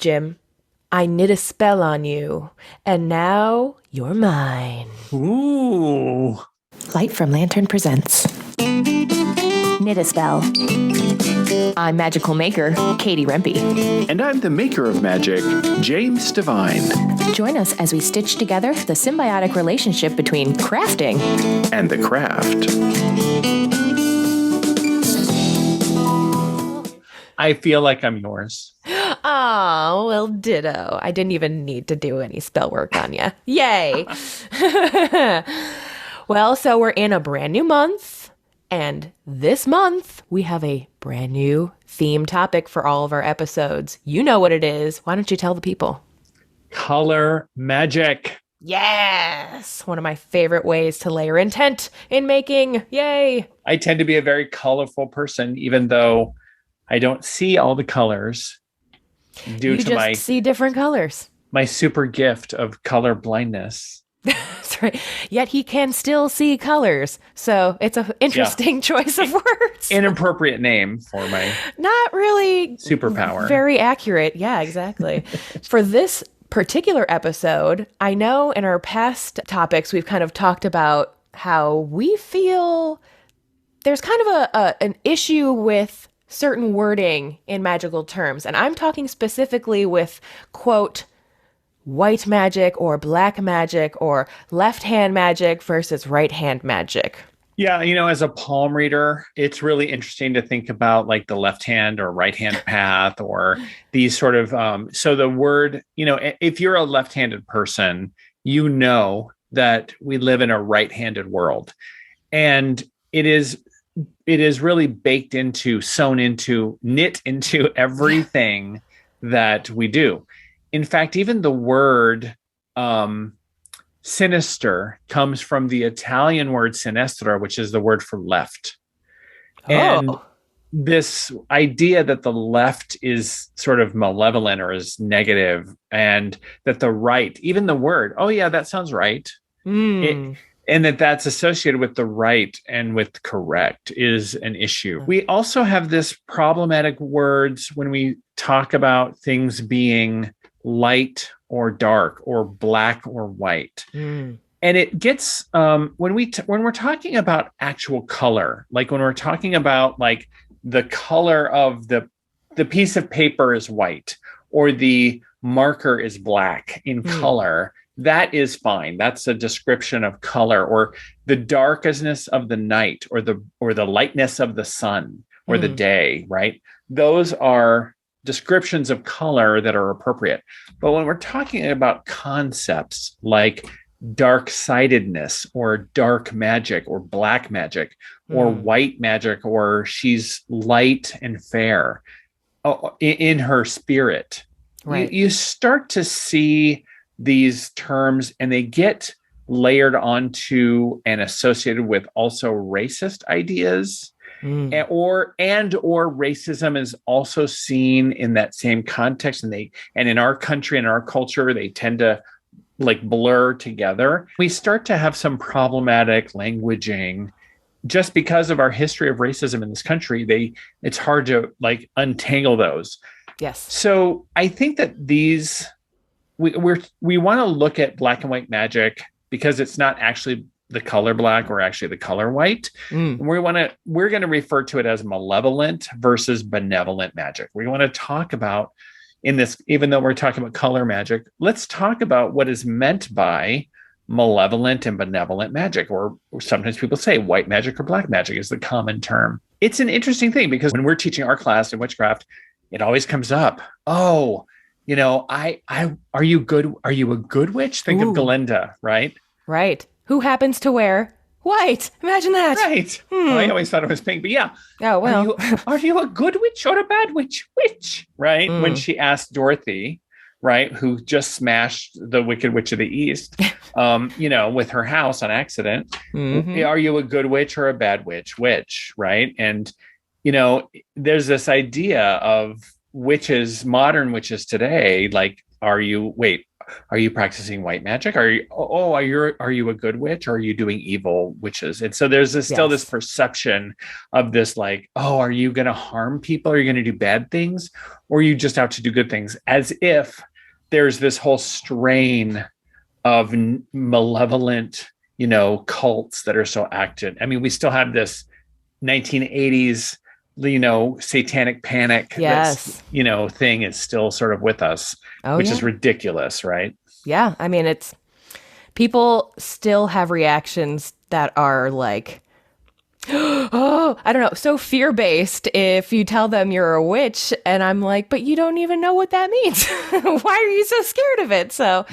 Jim. I knit a spell on you, and now you're mine. Ooh. Light from Lantern presents Knit a Spell. I'm magical maker, Katie Rempe. And I'm the maker of magic, James Devine. Join us as we stitch together the symbiotic relationship between crafting and the craft. I feel like I'm yours. Oh, well, ditto. I didn't even need to do any spell work on you. Yay. Well, so we're in a brand new month, and this month we have a brand new theme topic for all of our episodes. You know what it is. Why don't you tell the people? Color magic. Yes. One of my favorite ways to layer intent in making. Yay. I tend to be a very colorful person, even though I don't see all the colors due to my see different colors. My super gift of color blindness. That's right. Yet he can still see colors. So it's an interesting choice of words. Inappropriate name for my not really superpower. Very accurate. Yeah, exactly. For this particular episode, I know in our past topics, we've kind of talked about how we feel there's kind of an issue with certain wording in magical terms. And I'm talking specifically with, quote, white magic or black magic or left-hand magic versus right-hand magic. Yeah, as a palm reader, it's really interesting to think about like the left hand or right hand path or these sort of, so the word, if you're a left-handed person, that we live in a right-handed world. And it is really baked into, knit into everything that we do. In fact, even the word sinister comes from the Italian word sinistra, which is the word for left. Oh. And this idea that the left is sort of malevolent or is negative, and that the right, even the word, oh yeah, that sounds right. And that's associated with the right and with correct is an issue. We also have this problematic words when we talk about things being light or dark or black or white. And it gets, when we're talking about actual color, like when we're talking about like the color of the piece of paper is white or the marker is black in color, that is fine. That's a description of color, or the darkness of the night, or the lightness of the sun or the day, right? Those are descriptions of color that are appropriate. But when we're talking about concepts like dark-sightedness or dark magic or black magic or white magic, or she's light and fair in her spirit, right? You start to see these terms, and they get layered onto and associated with also racist ideas, or racism is also seen in that same context. And in our country and our culture, they tend to like blur together. We start to have some problematic languaging just because of our history of racism in this country. It's hard to like untangle those. Yes. So I think that we want to look at black and white magic because it's not actually the color black or actually the color white. We're going to refer to it as malevolent versus benevolent magic. We want to talk about in this, even though we're talking about color magic, let's talk about what is meant by malevolent and benevolent magic, or sometimes people say white magic or black magic is the common term. It's an interesting thing because when we're teaching our class in witchcraft, it always comes up. Oh, are you good? Are you a good witch? Think of Galinda, right? Right. Who happens to wear white? Imagine that. Right. Well, I always thought it was pink, but yeah. Oh, well. Are you a good witch or a bad witch? Which, right? When she asked Dorothy, right, who just smashed the Wicked Witch of the East, with her house on accident. Are you a good witch or a bad witch? Which, right? And, there's this idea of witches, modern witches today, like, are you practicing white magic? Are you a good witch? Or are you doing evil witches? And so there's still this perception of this, like, oh, are you going to harm people? Are you going to do bad things? Or are you just out to do good things? As if there's this whole strain of malevolent, cults that are so active. I mean, we still have this 1980s, satanic panic. Yes. Thing is still sort of with us, which is ridiculous, right? Yeah. I mean, people still have reactions that are like, oh, I don't know, so fear-based if you tell them you're a witch. And I'm like, but you don't even know what that means. Why are you so scared of it? So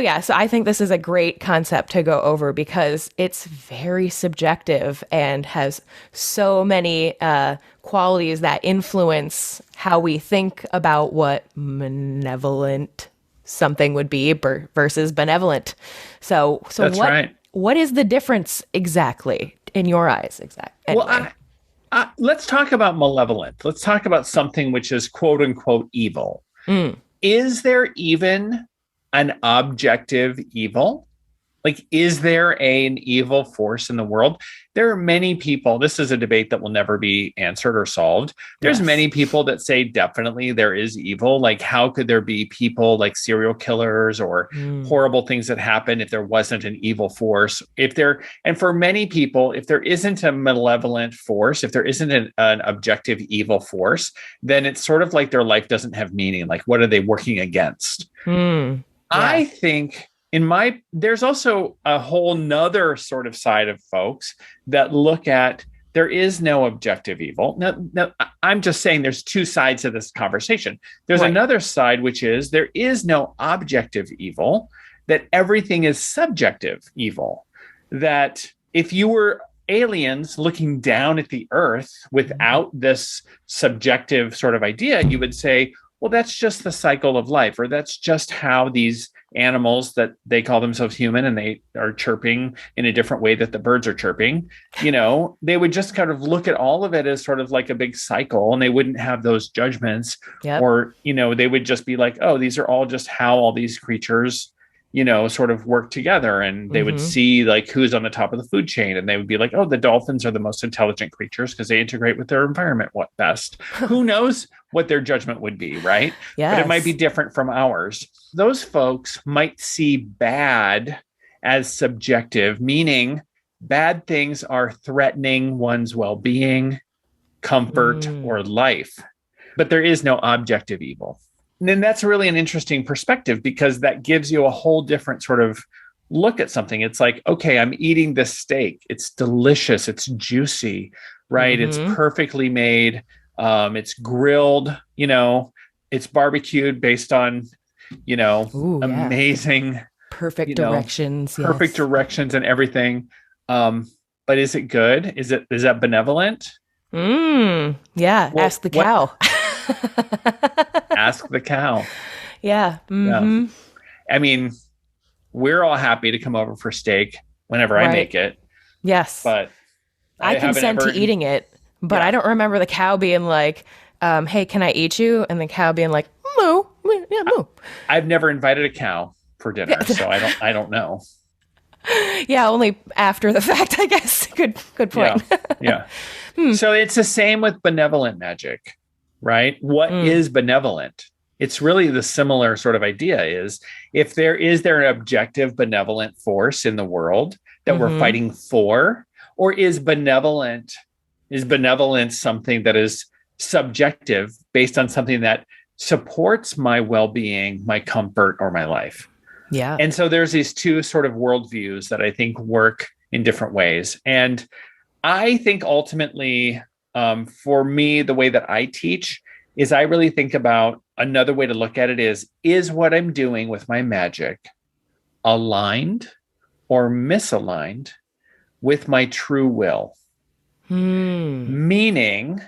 I think this is a great concept to go over because it's very subjective and has so many qualities that influence how we think about what malevolent something would be versus benevolent. So That's right. What is the difference exactly in your eyes? Anyway. Well, let's talk about malevolent. Let's talk about something which is quote unquote evil. Is there even an objective evil? Like, is there an evil force in the world? There are many people, this is a debate that will never be answered or solved. There's many people that say definitely there is evil. Like, how could there be people like serial killers or horrible things that happen if there wasn't an evil force? And for many people, if there isn't a malevolent force, if there isn't an objective evil force, then it's sort of like their life doesn't have meaning. Like, what are they working against? I think there's also a whole nother sort of side of folks that look at there is no objective evil. Now, I'm just saying there's two sides of this conversation. There's another side, which is there is no objective evil, that everything is subjective evil. That if you were aliens looking down at the earth without this subjective sort of idea, you would say, well, that's just the cycle of life, or that's just how these animals that they call themselves human and they are chirping in a different way that the birds are chirping, they would just kind of look at all of it as sort of like a big cycle, and they wouldn't have those judgments. Or, they would just be like, oh, these are all just how all these creatures, sort of work together. And they would see like who's on the top of the food chain. And they would be like, oh, the dolphins are the most intelligent creatures because they integrate with their environment best. Who knows what their judgment would be, right? But it might be different from ours. Those folks might see bad as subjective, meaning bad things are threatening one's well-being, comfort, or life. But there is no objective evil. And then that's really an interesting perspective because that gives you a whole different sort of look at something. It's like, okay, I'm eating this steak. It's delicious. It's juicy, right? It's perfectly made. It's grilled, it's barbecued based on, amazing, perfect directions. Perfect directions and everything. But is it good? Is that benevolent? Yeah. Well, ask the cow. Ask the cow. Yeah. Yeah. I mean, we're all happy to come over for steak whenever I make it. Yes. But I consent to eating it, but I don't remember the cow being like, hey, can I eat you? And the cow being like, moo. Yeah, moo. I've never invited a cow for dinner, so I don't know. Yeah, only after the fact, I guess. Good point. Yeah. So it's the same with benevolent magic, right? What is benevolent? It's really the similar sort of idea is if there an objective benevolent force in the world that we're fighting for, or is benevolence something that is subjective based on something that supports my well-being, my comfort, or my life? Yeah. And so there's these two sort of worldviews that I think work in different ways. And I think ultimately, for me, the way that I teach is I really think about another way to look at it is what I'm doing with my magic aligned or misaligned with my true will? Meaning,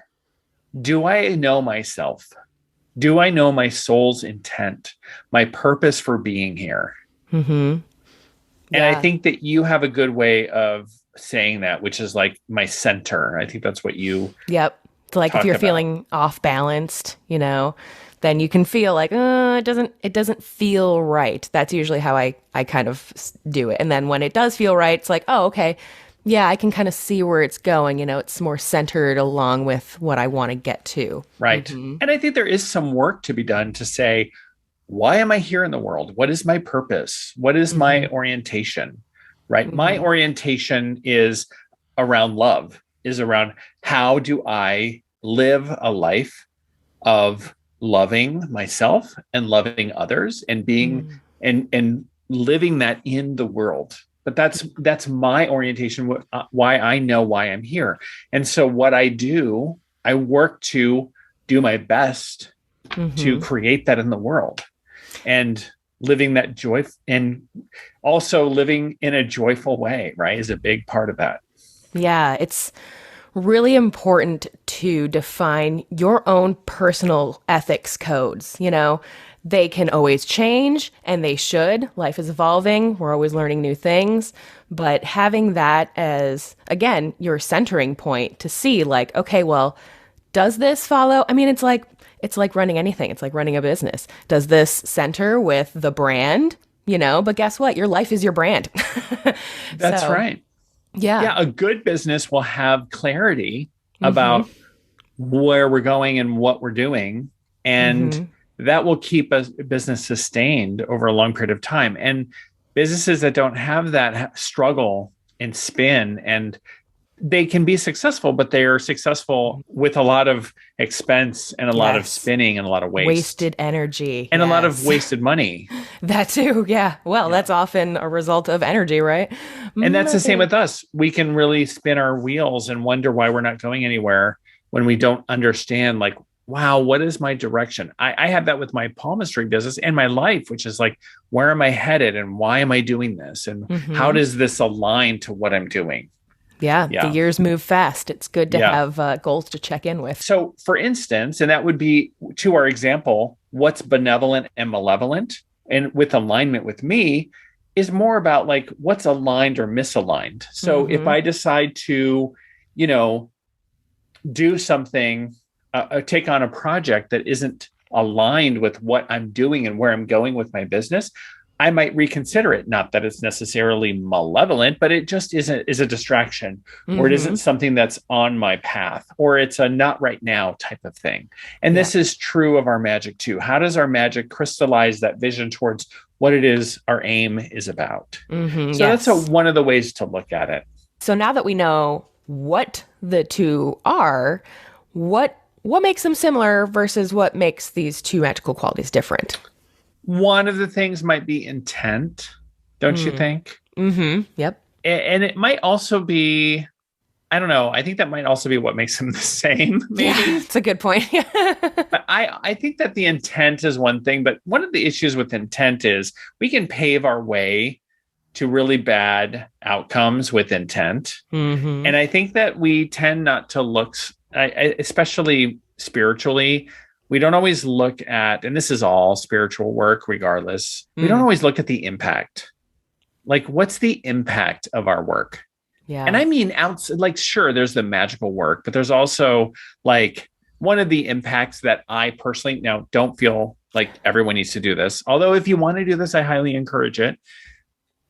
do I know myself? Do I know my soul's intent, my purpose for being here? And I think that you have a good way of saying that, which is like my center. I think that's what you Yep. So like if you're feeling off balanced, then you can feel like, it doesn't feel right. That's usually how I kind of do it. And then when it does feel right, it's like, oh, okay. Yeah, I can kind of see where it's going. It's more centered along with what I want to get to. Right. Mm-hmm. And I think there is some work to be done to say, why am I here in the world? What is my purpose? What is my orientation? Right. My orientation is around love, is around how do I live a life of loving myself and loving others and being and living that in the world. But that's my orientation, why I know why I'm here. And so what I do, I work to do my best to create that in the world, and living that joy, and also living in a joyful way, right, is a big part of that. Yeah, it's really important to define your own personal ethics codes. They can always change, and they should. Life is evolving. We're always learning new things. But having that as, again, your centering point to see like, okay, well, does this follow? I mean, it's like running anything. It's like running a business. Does this center with the brand? But guess what? Your life is your brand. That's right. Yeah. Yeah. A good business will have clarity about where we're going and what we're doing. And that will keep a business sustained over a long period of time. And businesses that don't have that struggle and spin, and they can be successful, but they are successful with a lot of expense and a lot of spinning and a lot of wasted energy and a lot of wasted money. That too. Yeah. Well, that's often a result of energy, right? And that's the same with us. We can really spin our wheels and wonder why we're not going anywhere when we don't understand, like, wow, what is my direction? I have that with my palmistry business and my life, which is like, where am I headed and why am I doing this? And how does this align to what I'm doing? Yeah, the years move fast. It's good to have goals to check in with. So for instance, and that would be to our example, what's benevolent and malevolent, and with alignment with me is more about like what's aligned or misaligned. So if I decide to, do something, take on a project that isn't aligned with what I'm doing and where I'm going with my business, I might reconsider it. Not that it's necessarily malevolent, but it just is a distraction, or it isn't something that's on my path, or it's a not right now type of thing. And this is true of our magic too. How does our magic crystallize that vision towards what it is our aim is about? So that's one of the ways to look at it. So now that we know what the two are, what makes them similar versus what makes these two magical qualities different? One of the things might be intent, don't you think? Yep. And it might also be, I don't know, I think that might also be what makes them the same. Maybe. Yeah, it's a good point. But I think that the intent is one thing, but one of the issues with intent is we can pave our way to really bad outcomes with intent. And I think that we tend not to look, especially spiritually, we don't always look at, and this is all spiritual work regardless, we don't always look at the impact. Like, what's the impact of our work? Yeah. And I mean, like, sure, there's the magical work, but there's also like one of the impacts that I personally now don't feel like everyone needs to do this. Although if you want to do this, I highly encourage it.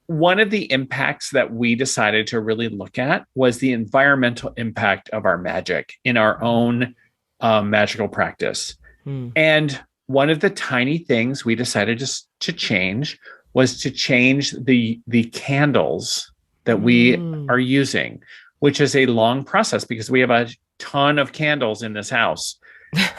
One of the impacts that we decided to really look at was the environmental impact of our magic in our own magical practice. And one of the tiny things we decided to change was to change the candles that we are using, which is a long process because we have a ton of candles in this house.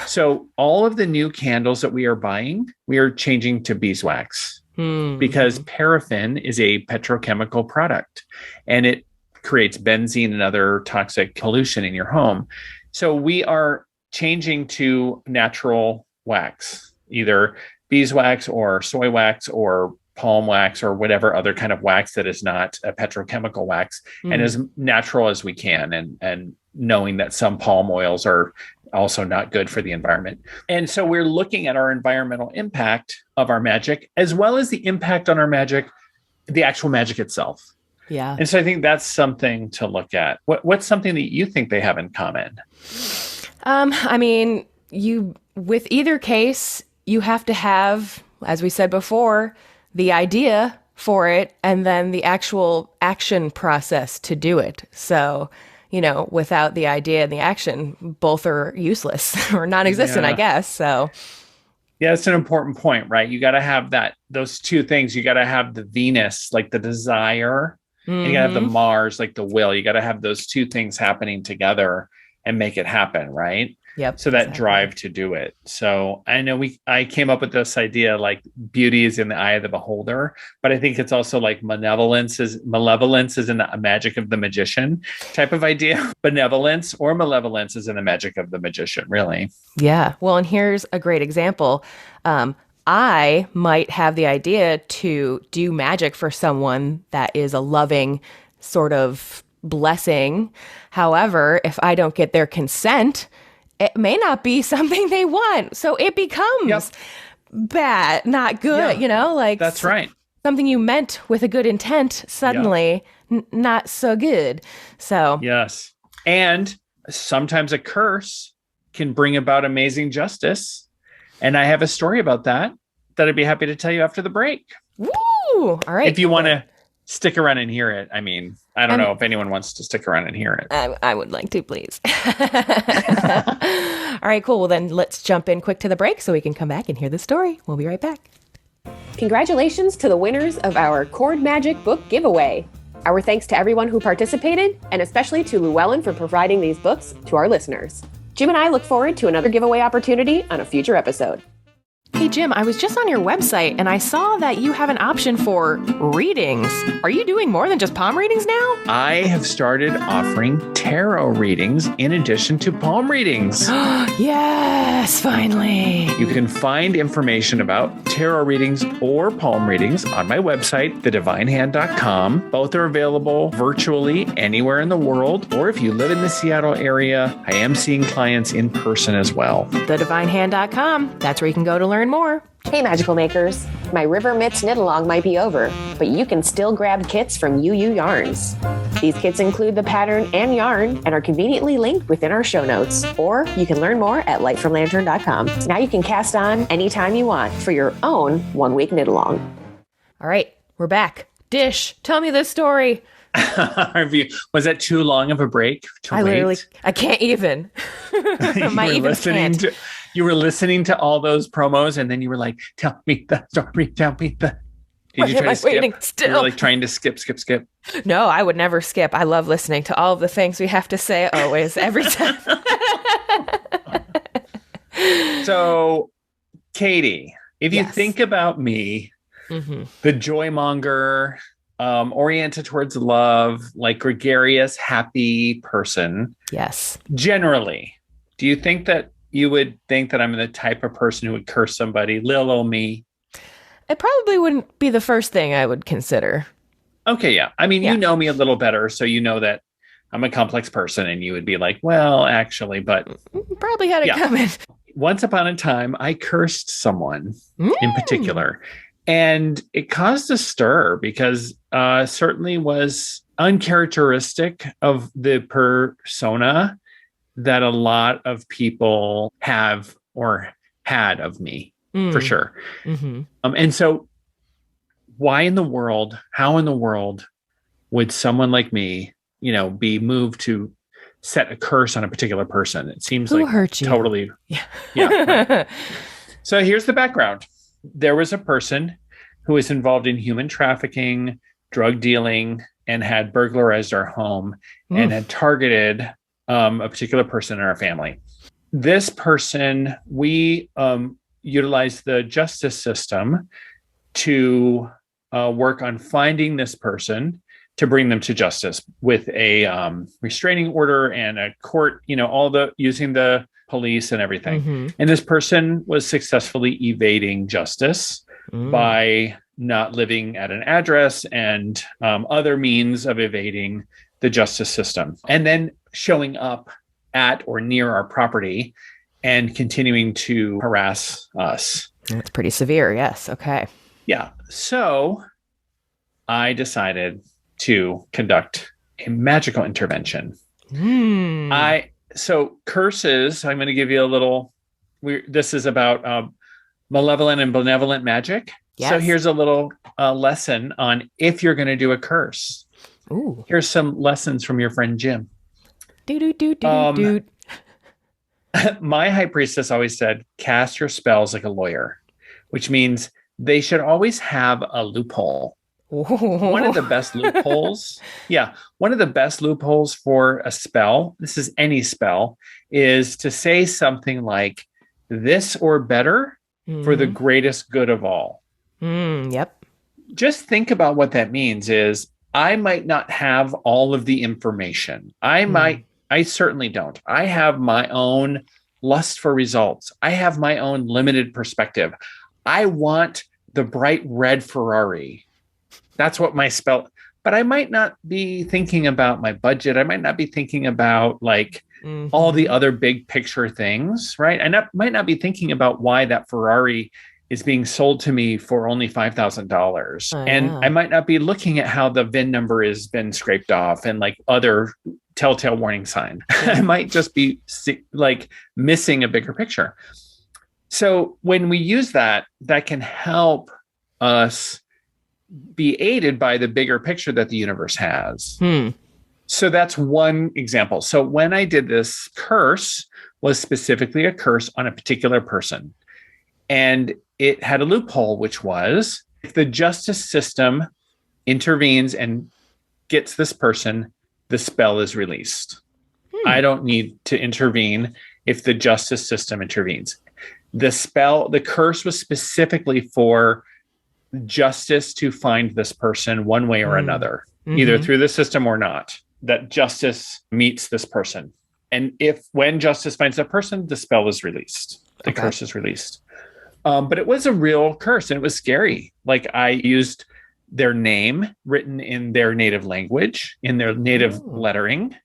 So all of the new candles that we are buying, we are changing to beeswax because paraffin is a petrochemical product and it creates benzene and other toxic pollution in your home. So we are changing to natural wax, either beeswax or soy wax or palm wax or whatever other kind of wax that is not a petrochemical wax, and as natural as we can, and knowing that some palm oils are also not good for the environment. And so we're looking at our environmental impact of our magic, as well as the impact on our magic, the actual magic itself. Yeah. And so I think that's something to look at. What's something that you think they have in common? I mean, with either case, you have to have, as we said before, the idea for it and then the actual action process to do it. So, without the idea and the action, both are useless or non-existent, I guess. So, yeah, it's an important point, right? You got to have those two things. You got to have the Venus, like the desire, and you got to have the Mars, like the will. You got to have those two things happening together and make it happen, right? Yep. So that drive to do it. So I know I came up with this idea, like beauty is in the eye of the beholder, but I think it's also like malevolence is in the magic of the magician type of idea. Benevolence or malevolence is in the magic of the magician, really. Yeah. Well, and here's a great example. I might have the idea to do magic for someone that is a loving sort of blessing. However, if I don't get their consent, it may not be something they want. So it becomes bad, not good, like that's right. Something you meant with a good intent, suddenly not so good. So yes. And sometimes a curse can bring about amazing justice. And I have a story about that I'd be happy to tell you after the break. Woo! All right. If you want to stick around and hear it. I mean, I don't know if anyone wants to stick around and hear it. I would like to, please. All right, cool. Well, then let's jump in quick to the break so we can come back and hear the story. We'll be right back. Congratulations to the winners of our Cord Magic book giveaway. Our thanks to everyone who participated, and especially to Llewellyn for providing these books to our listeners. Jim and I look forward to another giveaway opportunity on a future episode. Hey, Jim, I was just on your website and I saw that you have an option for readings. Are you doing more than just palm readings now? I have started offering tarot readings in addition to palm readings. Yes, finally. You can find information about tarot readings or palm readings on my website, thedivinehand.com. Both are available virtually anywhere in the world, or if you live in the Seattle area, I am seeing clients in person as well. Thedivinehand.com. That's where you can go to learn more. Hey, Magical Makers. My River Mitts knit-along might be over, but you can still grab kits from UU Yarns. These kits include the pattern and yarn and are conveniently linked within our show notes. Or you can learn more at lightfromlantern.com. Now you can cast on anytime you want for your own one-week knit-along. All right, we're back. Dish, tell me this story. Was that too long of a break to wait? I can't even. My even can't. You were listening to all those promos, and then you were like, "Tell me the story. Tell me the." Did you try to skip? Waiting still? You were like trying to skip. No, I would never skip. I love listening to all of the things we have to say always, every time. So, Katie, if you think about me, the joy monger, oriented towards love, like gregarious, happy person. Yes. Generally, do you think that you would think that I'm the type of person who would curse somebody, little old me? It probably wouldn't be the first thing I would consider. Okay, yeah. I mean, you know me a little better, so you know that I'm a complex person, and you would be like, well, actually, but... Probably had it coming. Once upon a time, I cursed someone in particular, and it caused a stir because certainly was uncharacteristic of the persona that a lot of people have or had of me, for sure. And so how in the world would someone like me, be moved to set a curse on a particular person? It seems Who like hurt you? Totally. Yeah. Right. So here's the background. There was a person who was involved in human trafficking, drug dealing, and had burglarized our home and had targeted a particular person in our family. This person, we utilized the justice system to work on finding this person to bring them to justice with a restraining order and a court, using the police and everything. And this person was successfully evading justice by not living at an address and other means of evading the justice system, and then showing up at or near our property and continuing to harass us. That's pretty severe. Yes. Okay. Yeah. So I decided to conduct a magical intervention. So curses, I'm going to give you a little this is about malevolent and benevolent magic. Yes. So here's a little lesson on if you're going to do a curse. Ooh. Here's some lessons from your friend Jim. Do. My high priestess always said, cast your spells like a lawyer, which means they should always have a loophole. One of the best loopholes. Yeah. One of the best loopholes for a spell, this is any spell, is to say something like this or better for the greatest good of all. Yep. Just think about what that means is I might not have all of the information. I certainly don't. I have my own lust for results. I have my own limited perspective. I want the bright red Ferrari. That's what my spell, but I might not be thinking about my budget. I might not be thinking about like all the other big picture things, right? I might not be thinking about why that Ferrari is being sold to me for only $5,000. And I might not be looking at how the VIN number has been scraped off and like other telltale warning sign. I might just be like missing a bigger picture. So when we use that can help us be aided by the bigger picture that the universe has. So that's one example. So when I did this curse was specifically a curse on a particular person. And it had a loophole, which was if the justice system intervenes and gets this person, the spell is released. I don't need to intervene if the justice system intervenes. The curse was specifically for justice to find this person one way or another, either through the system or not, that justice meets this person. And when justice finds that person, the spell is released. The curse is released. But it was a real curse and it was scary. Like I used their name written in their native language, in their native lettering.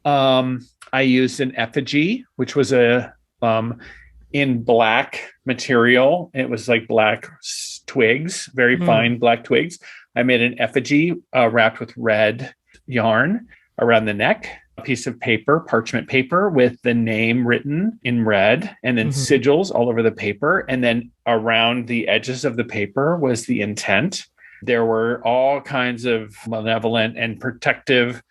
I used an effigy, which was in black material. It was like black twigs, very fine black twigs. I made an effigy wrapped with red yarn around the neck, a piece of paper, parchment paper with the name written in red, and then sigils all over the paper. And then around the edges of the paper was the intent. There were all kinds of malevolent and protective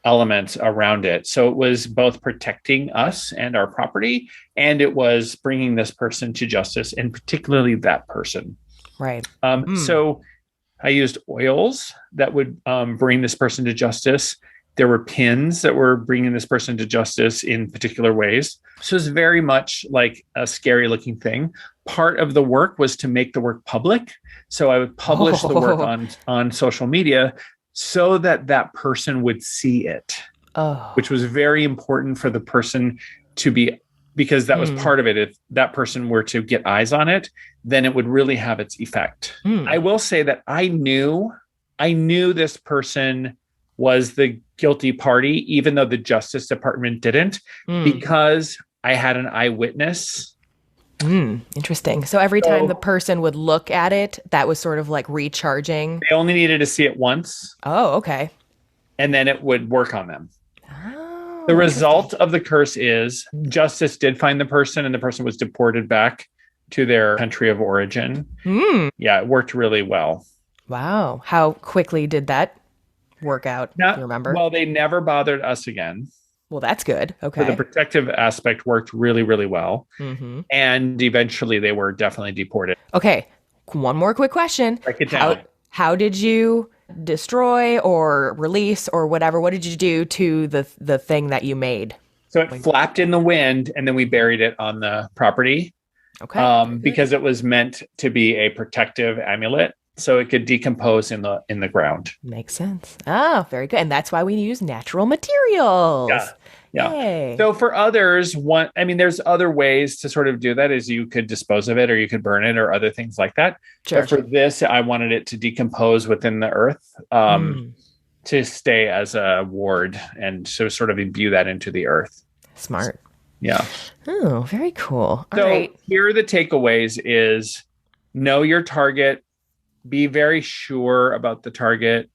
elements around it. So it was both protecting us and our property, and it was bringing this person to justice, and particularly that person. Right. So I used oils that would bring this person to justice. There were pins that were bringing this person to justice in particular ways. So it's very much like a scary looking thing. Part of the work was to make the work public. So I would publish the work on social media so that that person would see it, which was very important for the person to be, because that was part of it. If that person were to get eyes on it, then it would really have its effect. I will say that I knew this person was the guilty party, even though the Justice Department didn't, because I had an eyewitness. Interesting. So every time the person would look at it, that was sort of like recharging. They only needed to see it once. Oh, okay. And then it would work on them. Oh, the result of the curse is justice did find the person, and the person was deported back to their country of origin. Yeah, it worked really well. Wow. How quickly did that work out? Do you remember? Well, they never bothered us again. Well, that's good. Okay. So the protective aspect worked really, really well. And eventually they were definitely deported. Okay. One more quick question. Break it down. How did you destroy or release or whatever? What did you do to the thing that you made? So it flapped in the wind, and then we buried it on the property. Okay. Because it was meant to be a protective amulet, so it could decompose in the ground. Makes sense. Oh, very good. And that's why we use natural materials. Yeah. Yay. So for others, there's other ways to sort of do that, is you could dispose of it, or you could burn it, or other things like that. Sure. But for this, I wanted it to decompose within the earth, to stay as a ward, and so sort of imbue that into the earth. Smart. Yeah. Oh, very cool. All so right. Here are the takeaways: is know your target, be very sure about the target,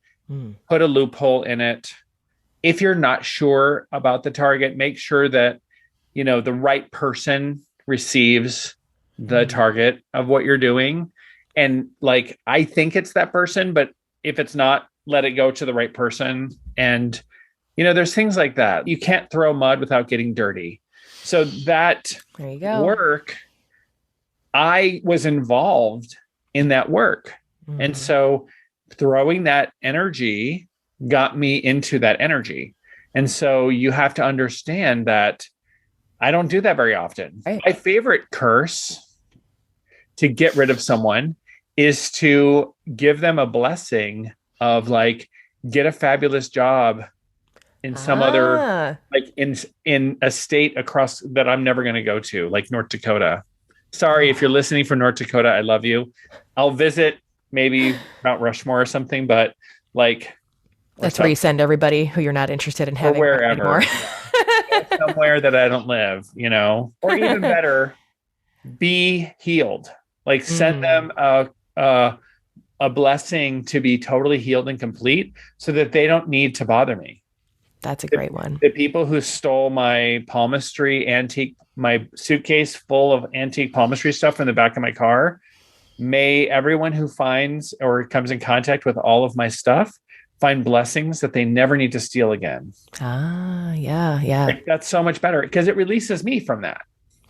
put a loophole in it. If you're not sure about the target, make sure that, the right person receives the target of what you're doing. And like, I think it's that person, but if it's not, let it go to the right person. And, there's things like that. You can't throw mud without getting dirty. So that there you go. Work, I was involved in that work. Mm-hmm. And so throwing that energy got me into that energy. And so you have to understand that I don't do that very often. Right. My favorite curse to get rid of someone is to give them a blessing of like, get a fabulous job in some other, like in a state across that I'm never going to go to, like North Dakota. Sorry, if you're listening from North Dakota, I love you. I'll visit maybe Mount Rushmore or something, but like. That's where you send everybody who you're not interested in having wherever. Somewhere that I don't live, or even better, be healed. Like send them a blessing to be totally healed and complete so that they don't need to bother me. That's a great one. The people who stole my palmistry my suitcase full of antique palmistry stuff in the back of my car, may everyone who finds or comes in contact with all of my stuff find blessings that they never need to steal again. Yeah. Like, that's so much better because it releases me from that.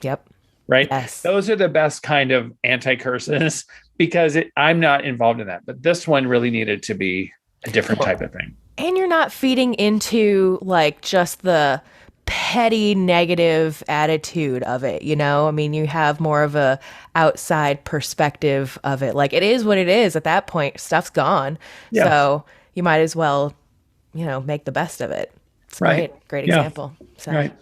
Yep. Right. Yes. Those are the best kind of anti-curses because I'm not involved in that. But this one really needed to be a different type of thing. And you're not feeding into like just the petty negative attitude of it, I mean, you have more of a outside perspective of it. Like it is what it is at that point. Stuff's gone. Yeah. So you might as well, make the best of it. It's right. Great example. So. Right.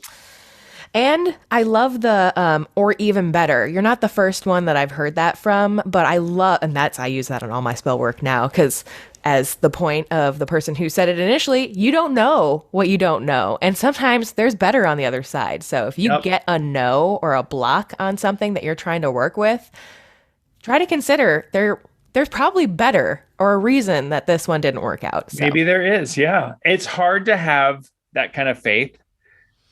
And I love the, or even better. You're not the first one that I've heard that from, but I use that on all my spell work now because as the point of the person who said it initially, you don't know what you don't know. And sometimes there's better on the other side. So if you get a no or a block on something that you're trying to work with, try to consider there's probably better or a reason that this one didn't work out. So. Maybe there is. Yeah. It's hard to have that kind of faith.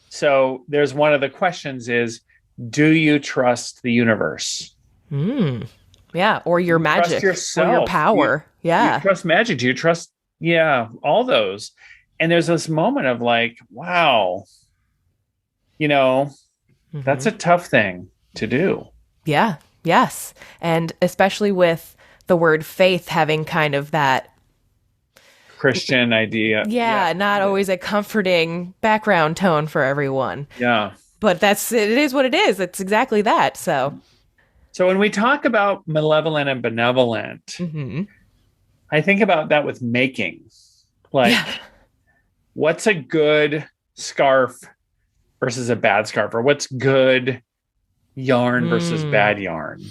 So there's one of the questions is, do you trust the universe? Yeah. Or your magic, trust yourself. Or your power. You trust magic. Do you trust, all those. And there's this moment of like, wow, that's a tough thing to do. Yeah. Yes. And especially with the word faith having kind of that Christian idea. Yeah, not always a comforting background tone for everyone. Yeah. But it is what it is. It's exactly that. So when we talk about malevolent and benevolent, I think about that with making. Like, what's a good scarf versus a bad scarf? Or what's good yarn versus bad yarn?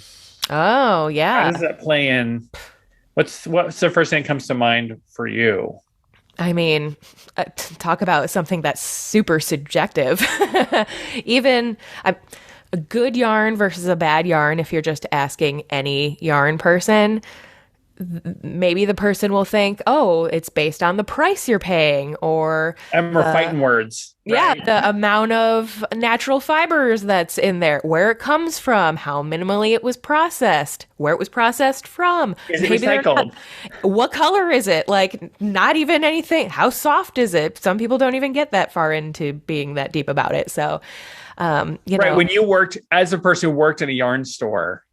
Oh, yeah. How does that play in? What's the first thing that comes to mind for you? I mean, talk about something that's super subjective. Even a good yarn versus a bad yarn, if you're just asking any yarn person, maybe the person will think, oh, it's based on the price you're paying or... And we're fighting words. Yeah, right? the amount of natural fibers that's in there, where it comes from, how minimally it was processed, where it was processed from. Is it recycled? What color is it? Like, not even anything. How soft is it? Some people don't even get that far into being that deep about it. So, Right, when you worked, as a person who worked in a yarn store...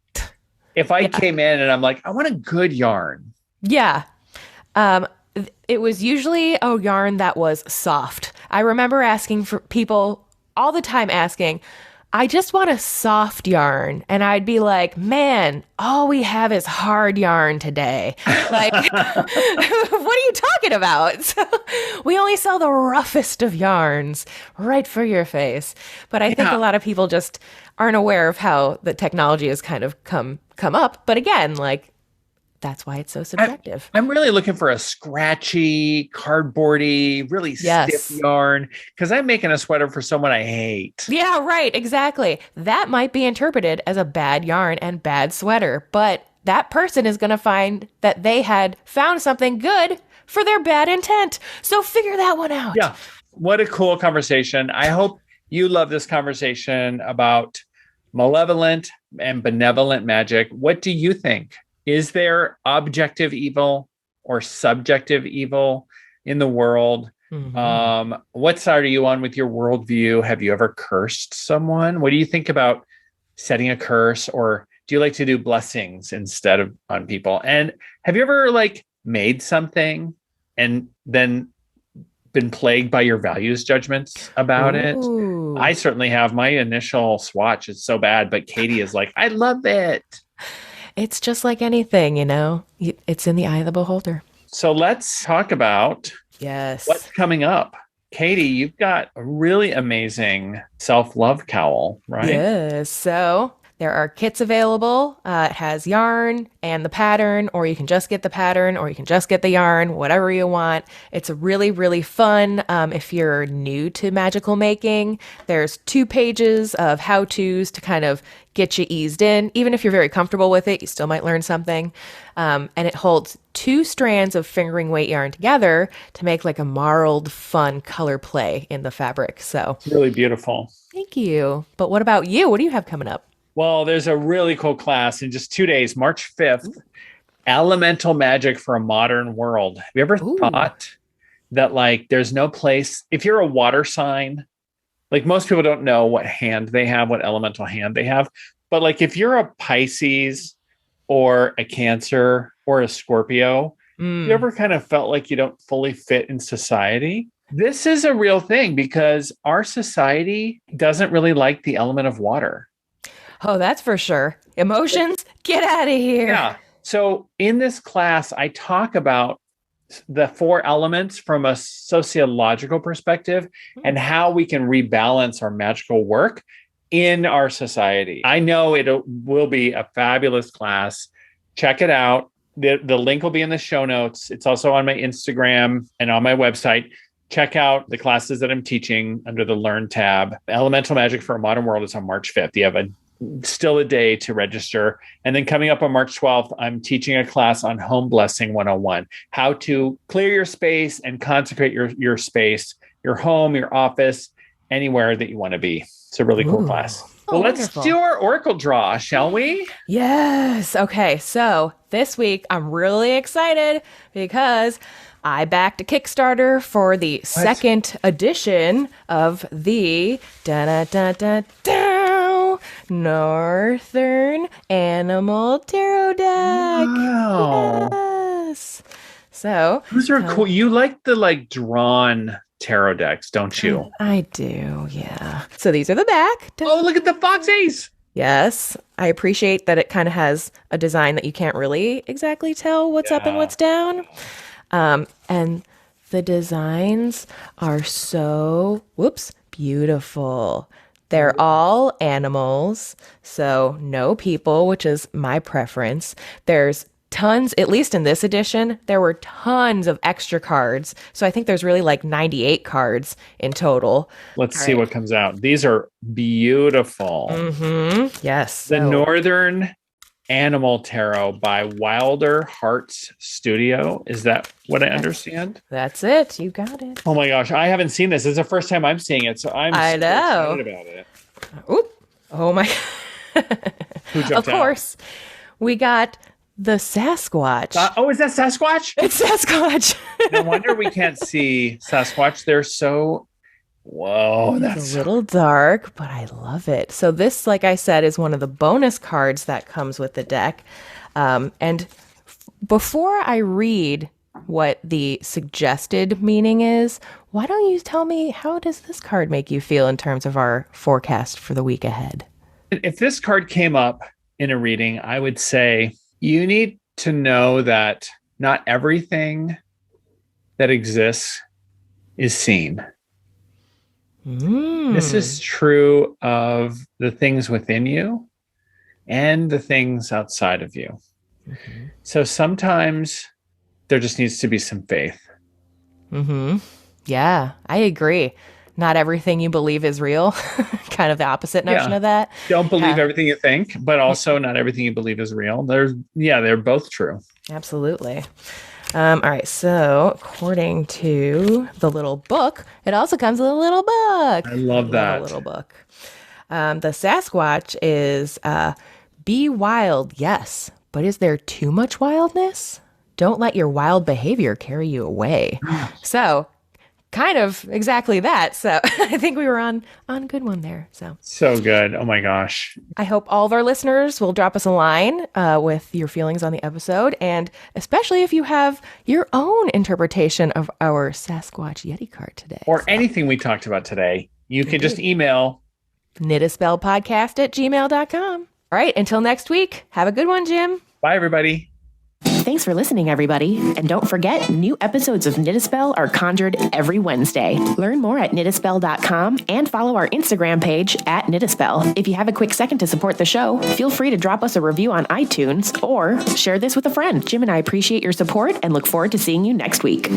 If I came in and I'm like, I want a good yarn. Yeah. It was usually a yarn that was soft. I remember asking for people all the time asking, I just want a soft yarn. And I'd be like, man, all we have is hard yarn today. Like, what are you talking about? So, we only sell the roughest of yarns right for your face. But I think a lot of people just aren't aware of how the technology has kind of come up. But again, like, that's why it's so subjective. I'm really looking for a scratchy, cardboardy, really stiff yarn because I'm making a sweater for someone I hate. Yeah, right. Exactly. That might be interpreted as a bad yarn and bad sweater, but that person is going to find that they had found something good for their bad intent. So figure that one out. Yeah. What a cool conversation. I hope you love this conversation about malevolent and benevolent magic. What do you think? Is there objective evil or subjective evil in the world? What side are you on with your worldview? Have you ever cursed someone? What do you think about setting a curse, or do you like to do blessings instead of on people? And have you ever like made something and then been plagued by your values judgments about it? I certainly have. My initial swatch is so bad, but Katie is like, I love it. It's just like anything, it's in the eye of the beholder. So let's talk about what's coming up. Katie, you've got a really amazing self-love cowl, right? Yes. So there are kits available. It has yarn and the pattern, or you can just get the pattern, or you can just get the yarn, whatever you want. It's really, really fun. If you're new to magical making, there's 2 pages of how-tos to kind of get you eased in. Even if you're very comfortable with it, you still might learn something. And it holds 2 strands of fingering weight yarn together to make like a marled, fun color play in the fabric. So it's really beautiful. Thank you. But what about you? What do you have coming up? Well, there's a really cool class in just 2 days, March 5th, Elemental Magic for a Modern World. Have you ever thought that like there's no place, if you're a water sign, like most people don't know what hand they have, what elemental hand they have. But like if you're a Pisces or a Cancer or a Scorpio, you ever kind of felt like you don't fully fit in society? This is a real thing because our society doesn't really like the element of water. Oh, that's for sure. Emotions, get out of here. Yeah. So in this class, I talk about the 4 elements from a sociological perspective and how we can rebalance our magical work in our society. I know it will be a fabulous class. Check it out. The link will be in the show notes. It's also on my Instagram and on my website. Check out the classes that I'm teaching under the Learn tab. Elemental Magic for a Modern World is on March 5th. You have still a day to register. And then coming up on March 12th, I'm teaching a class on Home Blessing 101, how to clear your space and consecrate your space, your home, your office, anywhere that you want to be. It's a really cool class. Well, let's do our Oracle draw, shall we? Yes. Okay. So this week, I'm really excited because I backed a Kickstarter for the second edition of the Northern Animal Tarot deck. Wow. Yes. So those are cool. You like the like drawn tarot decks, don't you? I do. Yeah. So these are the back. Oh, look at the foxies. Yes. I appreciate that it kind of has a design that you can't really exactly tell what's up and what's down. And the designs are so, beautiful. They're all animals, so no people, which is my preference. There's tons, at least in this edition, there were tons of extra cards. So I think there's really like 98 cards in total. Let's see what comes out. These are beautiful. Yes. The Northern Animal Tarot by Wilder Hearts Studio. Is that what I understand? That's it. You got it. Oh my gosh. I haven't seen this. It's the first time I'm seeing it. So I'm excited about it. Oop. Oh my. Of course. We got the Sasquatch. Is that Sasquatch? It's Sasquatch. No wonder we can't see Sasquatch. They're so... Whoa, that's a little dark, but I love it. So this, like I said, is one of the bonus cards that comes with the deck. And before I read what the suggested meaning is, why don't you tell me, how does this card make you feel in terms of our forecast for the week ahead? If this card came up in a reading, I would say you need to know that not everything that exists is seen. This is true of the things within you and the things outside of you. So sometimes there just needs to be some faith. Yeah, I agree. Not everything you believe is real. Kind of the opposite notion of that. Don't believe everything you think, but also not everything you believe is real. They're both true. Absolutely. All right, so according to the little book, it also comes with a little book. I love that. Little book. The Sasquatch is be wild, yes, but is there too much wildness? Don't let your wild behavior carry you away. So kind of exactly that. So I think we were on a good one there. So good. Oh my gosh. I hope all of our listeners will drop us a line with your feelings on the episode, and especially if you have your own interpretation of our Sasquatch Yeti card today. Or anything we talked about today. You can just email knittaspellpodcast@gmail.com. All right, until next week, have a good one, Jim. Bye, everybody. Thanks for listening, everybody. And don't forget, new episodes of Knit a Spell are conjured every Wednesday. Learn more at knittaspell.com and follow our Instagram page at Knit a Spell. If you have a quick second to support the show, feel free to drop us a review on iTunes or share this with a friend. Jim and I appreciate your support and look forward to seeing you next week.